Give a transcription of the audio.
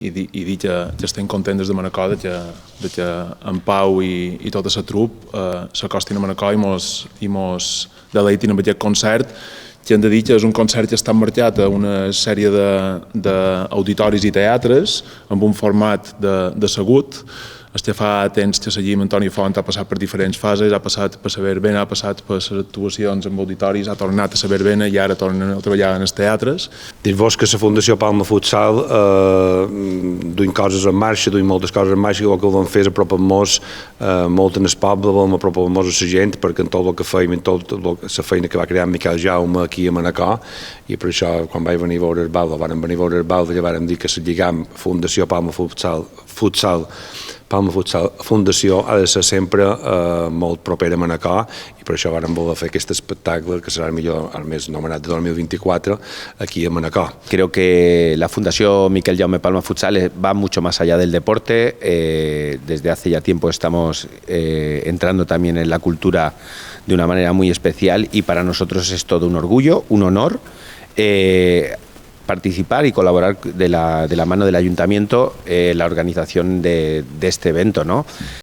i dir que estem contents des de Manacor de que en Pau i tota la trup s'acostin a Manacor i mos deleitin amb aquest concert, que hem de dir que és un concert que està emmarcat a una sèrie d'auditoris i teatres amb un format d'assegut. Ja fa temps que seguim Antoni Font, ha passat per diferents fases, ha passat per la verbena, ha passat per les actuacions amb auditoris, ha tornat a la verbena i ara torna a treballar en els teatres. Dir-vos que la Fundació Palma Futsal duim coses en marxa, duim moltes coses en marxa, i el que volem fer és apropar-nos molt en el poble, volem apropar-nos a la gent, perquè en tot el que feim, en tota la feina que va crear en Miquel Jaume aquí a Manacor, i per això quan vaig venir a veure el Balda, vam venir a veure el Balda, ja vam dir que el lligam Fundació Palma Futsal Fundació ha de ser sempre molt propera a Manacor, i per això vam voler fer aquest espectacle que serà el millor, el més nomenat de 2024 aquí a Manacor. Creo que la Fundación Miquel Jaume Palma Futsal va mucho más allá del deporte. Desde hace ya tiempo estamos entrando también en la cultura de una manera muy especial, y para nosotros es todo un orgullo, un honor participar y colaborar de la mano del Ayuntamiento en la organización de este evento, ¿no?